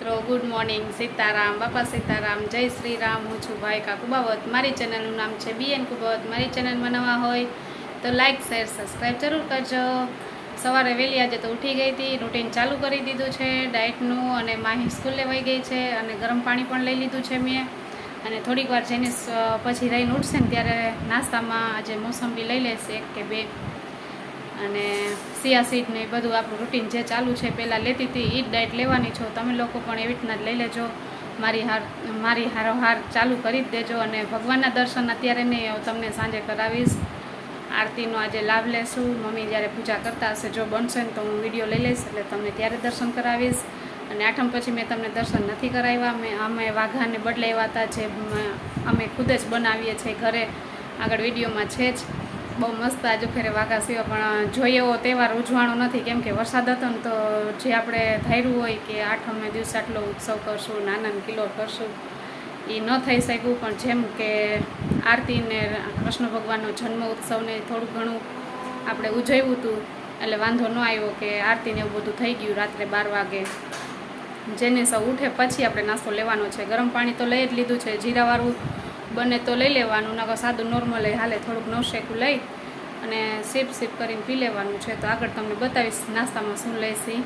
મિત્રો good morning, Sitaram, બાપા સીતારામ, જય શ્રી રામ. હું છું ભાવિકા કુબાવત. મારી ચેનલનું નામ છે BN કુબાવત. મારી ચેનલમાં નવા હોય તો લાઇક શેર સબસ્ક્રાઈબ જરૂર કરજો. સવારે વહેલી આજે તો ઉઠી ગઈ હતી, રૂટીન ચાલુ કરી દીધું છે ડાયટનું, અને માહી સ્કૂલે વહી ગઈ છે, અને ગરમ પાણી પણ લઈ લીધું છે મેં. અને થોડીક વાર જેને પછી રહીને ઉઠશે ને ત્યારે નાસ્તામાં આજે મોસંબી લઈ લેશે 1 કે 2, અને સિયા સીડ ને બધું આપણું રૂટીન જે ચાલુ છે પહેલાં લેતી હતી એ જ ડાયટ લેવાની છો. તમે લોકો પણ એવી રીતના જ લઈ લેજો. મારી હારોહાર ચાલુ કરી જ દેજો. અને ભગવાનના દર્શન અત્યારે નહીં, તમને સાંજે કરાવીશ. આરતીનો આજે લાભ લેશું. મમ્મી જ્યારે પૂજા કરતા હશે, જો બનશે ને તો હું વિડીયો લઈ લઈશ, એટલે તમને ત્યારે દર્શન કરાવીશ. અને આઠમ પછી મેં તમને દર્શન નથી કરાવ્યા. અમે વાઘાને બદલાવ્યા હતા, જે અમે ખુદ જ બનાવીએ છીએ ઘરે. આગળ વિડીયોમાં છે જ. બહુ મસ્ત આજે ફેરે વાઘા સિવાય, પણ જોઈએ એવો તહેવાર ઉજવાણો નથી, કેમ કે વરસાદ હતો ને. તો જે આપણે ધાર્યું હોય કે આઠમને દિવસે આટલો ઉત્સવ કરશું, નાનાને કિલો કરશું, એ ન થઈ શક્યું. પણ જેમ કે આરતીને કૃષ્ણ ભગવાનનો જન્મ ઉત્સવને થોડું ઘણું આપણે ઉજવ્યું હતું, એટલે વાંધો ન આવ્યો કે આરતીને એવું બધું થઈ ગયું. રાત્રે 12 વાગે જેને સૌ ઉઠે પછી આપણે નાસ્તો લેવાનો છે. ગરમ પાણી તો લઈ જ લીધું છે, જીરાવાળું બને તો લઈ લેવાનું, નકર સાદું નોર્મલ હાલે. થોડુંક નવશેકું લઈ અને સીપ કરીને પી લેવાનું છે. તો આગળ તમને બતાવીશ નાસ્તામાં શું લઈશી.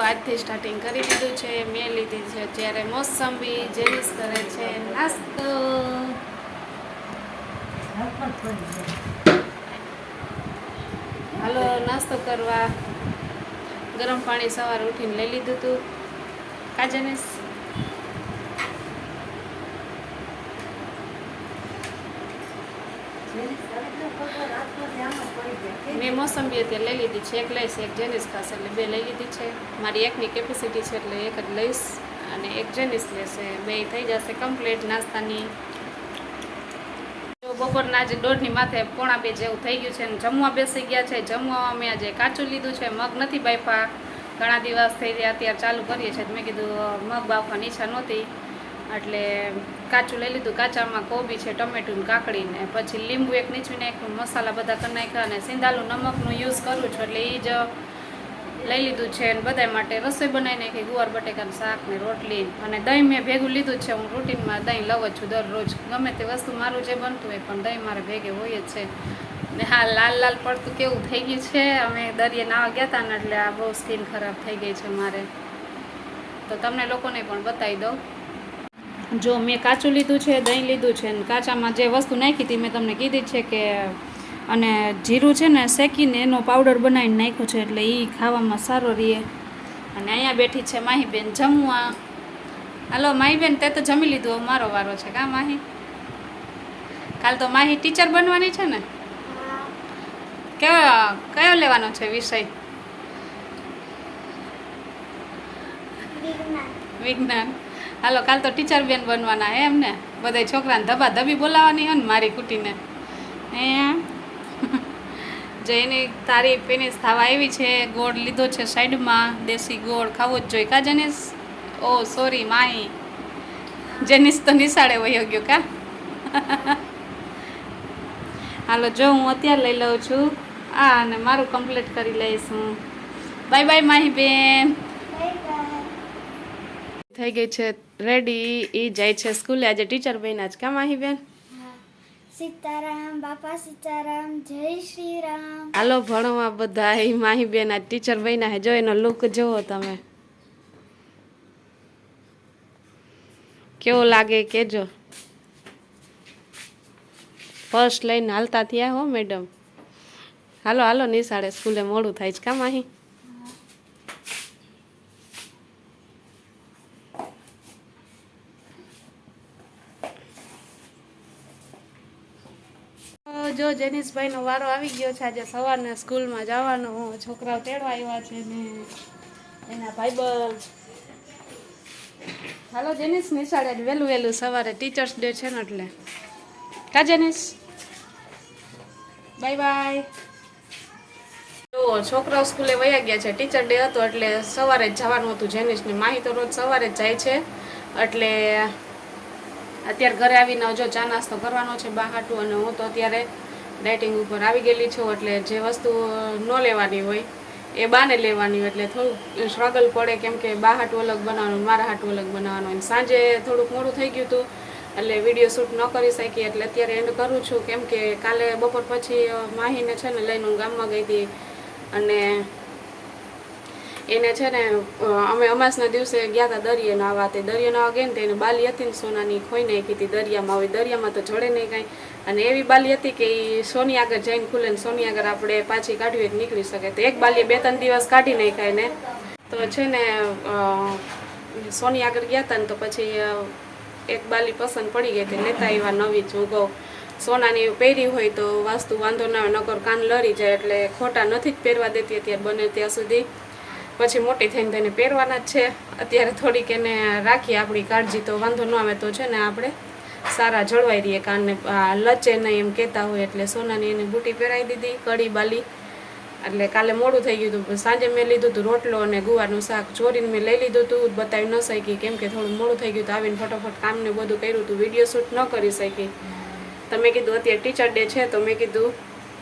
આજથી સ્ટાર્ટિંગ કરી દીધું છે. મેં લીધી છે જ્યારે મોસંબી, જેનિસ કરે છે નાસ્તો. હાલો નાસ્તો કરવા. ગરમ પાણી સવારે ઉઠીને લઈ લીધું હતું. કા જેનિસ? મેં મોસંબી અત્યારે લઈ લીધી છે. 1 લઈશ, 1 જેનિસ ખાશે, એટલે 2 લઈ લીધી છે. મારી એકની કેપેસિટી છે એટલે 1 જ લઈશ, અને 1 જેનિસ લેશે. 2 થઈ જશે કમ્પ્લીટ નાસ્તાની. જો બપોરના આજે 1:30ની માથે 1:45 જેવું થઈ ગયું છે, અને જમવા બેસી ગયા છે. જમવા મેં આજે કાચું લીધું છે, મગ નથી બાફા. ઘણા દિવસ થઈ ગયા અત્યારે ચાલુ કરીએ છીએ. મેં કીધું મગ બાફવાની ઈચ્છા નહોતી, એટલે કાચું લઈ લીધું. કાચામાં કોબી છે, ટમેટું, કાકડીને પછી લીંબુ 1 નીચવી નાખ્યું, મસાલા બધા કરી નાખ્યા, અને સિંધાલું નમકનું યુઝ કરું છું, એટલે એ જ લઈ લીધું છે. અને બધા માટે રસોઈ બનાવી નાખી, ગુવાર બટેકાનું શાક ને રોટલી. અને દહીં મેં ભેગું લીધું છે. હું રૂટીનમાં દહીં લઉં જ છું દરરોજ. ગમે તે વસ્તુ મારું જે બનતું હોય, પણ દહીં મારે ભેગે હોય જ છે. ને હા, લાલ પડતું કેવું થઈ ગયું છે. અમે દરિયે નાવા ગયા હતા ને, એટલે આ બહુ સ્કિન ખરાબ થઈ ગઈ છે મારે. તો તમને લોકોને પણ બતાવી દઉં. જો મેં કાચું લીધું છે, દહીં લીધું છે, અને કાચામાં જે વસ્તુ નાખી હતી મેં તમને કીધી છે કે, અને જીરું છે ને શેકીને એનો પાવડર બનાવીને નાખ્યો છે, એટલે એ ખાવામાં સારો રહે. અને અહીંયા બેઠી છે માહીબેન જમવા. હાલો માહીબેન, તે તો જમી લીધું, હવે મારો વારો છે. કા માહી? કાલ તો માહી ટીચર બનવાની છે ને? કયો લેવાનો છે વિષય? વિજ્ઞાન. હાલો કાલ તો ટીચર બેન બનવાના હે એમને? બધા છોકરાને ધબા ધબી બોલાવવાની હે ને મારી કુટીને. હે જઈને તારીફ એની થવા આવી છે. ગોળ લીધો છે સાઈડમાં, દેશી ગોળ ખાવો જ જોઈએ કા જેનિસ? ઓ સોરી માહી, જેનિસ તો નિશાળે વયો ગયો કા. હાલો જો હું અત્યારે લઈ લઉં છું આ અને મારું કમ્પ્લીટ કરી લઈશ હું. બાય બાય માહી બેન. થઈ ગઈ છે રેડી, એ જાય છે સ્કૂલે. આજે ટીચર બન્યા જ કા માહી બેન? સીતારામ બાપા સીતારામ, જય શ્રી રામ. હાલો ભણવા બધા. માહી બેન આ ટીચર બન્યા હે. જો એનો લુક જોવો તમે, કેવો લાગે કેજો. ફર્સ્ટ લઈને હાલતા થયા હો મેડમ. હાલો હાલો નિશાળે, સ્કૂલે મોડું થાય છે કા માહી? જો જેનિસભાઈનો વારો આવી ગયો છે. આજે સવારના સ્કૂલમાં જવાનો. છોકરાઓ તેડવા આવ્યા છે ને એના ભાઈબંધ. હાલો જેનિસ નિશાળે વહેલું વહેલું સવારે ટીચર્સ ડે છે ને એટલે કા જેનિસ? Bye bye. જો છોકરાઓ સ્કૂલે વયા ગયા છે. ટીચર ડે હતો એટલે સવારે જ જવાનું હતું જેનિસને. માહી તો રોજ સવારે જ જાય છે એટલે અત્યારે ઘરે આવીને જો ચા નાસ્તો કરવાનો છે બહાટું. અને હું તો અત્યારે ડાયટિંગ ઉપર આવી ગયેલી છું એટલે જે વસ્તુ ન લેવાની હોય એ બાને લેવાની હોય એટલે થોડુંક સ્ટ્રગલ પડે, કેમ કે બહાટું અલગ બનાવવાનું, મારા હાટું અલગ બનાવવાનું. અને સાંજે થોડુંક મોડું થઈ ગયું હતું એટલે વિડીયો શૂટ ન કરી શકી એટલે અત્યારે એન્ડ કરું છું. કેમ કે કાલે બપોર પછી માહીને છે ને લઈને હું ગામમાં ગઈ હતી અને એને છે ને અમે અમાસના દિવસે ગયા હતા દરિયે નાહવા. તે દરિયો નાહવા ગયા ને તો એને બાલી હતી ને સોનાની ખોઈ નાખી હતી દરિયામાં. હવે દરિયામાં તો જડે નહીં કાંઈ, અને એવી બાલી હતી કે એ સોની આગળ જઈને ખુલે ને સોની આગળ આપણે પાછી કાઢવી હોય નીકળી શકે. તો એક બાલીએ 2-3 દિવસ કાઢી નાખાય ને તો છે ને સોની આગળ ગયા હતા ને તો પછી એક બાલી પસંદ પડી ગઈ હતી, લેતા એવા નવી જ. હું કહું સોનાની પહેરી હોય તો વાસ્તુ વાંધો ના આવે, નકર કાન લરી જાય એટલે ખોટા નથી જ પહેરવા દેતી અત્યારે બને ત્યાં સુધી. પછી મોટી થઈને તેને પહેરવાના જ છે. અત્યારે થોડીક એને રાખીએ આપણી કાળજી તો વાંધો ન આવે. તો છે ને આપણે સારા જળવાઈ રહીએ, કાનને લચે નહીં એમ કહેતા હોય. એટલે સોનાની એને બુટી પહેરાવી દીધી, કડી બાલી. એટલે કાલે મોડું થઈ ગયું હતું. સાંજે મેં લીધું હતું રોટલો અને ગુવારનું શાક ચોરીને મેં લઈ લીધું હતું, બતાવી ન શકી કેમ કે થોડું મોડું થઈ ગયું હતું. આવીને ફટાફટ કામને બધું કર્યું હતું, વિડીયો શૂટ ન કરી શકી. તો મેં કીધું અત્યારે ટીચર ડે છે તો મેં કીધું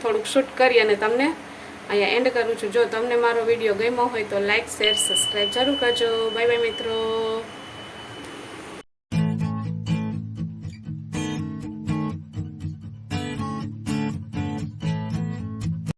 થોડુંક શૂટ કરી અને તમને અહીંયા એન્ડ કરું છું. જો તમને મારો વિડીયો ગમ્યો હોય તો લાઇક શેર સબસ્ક્રાઈબ જરૂર કરજો. બાય બાય મિત્રો.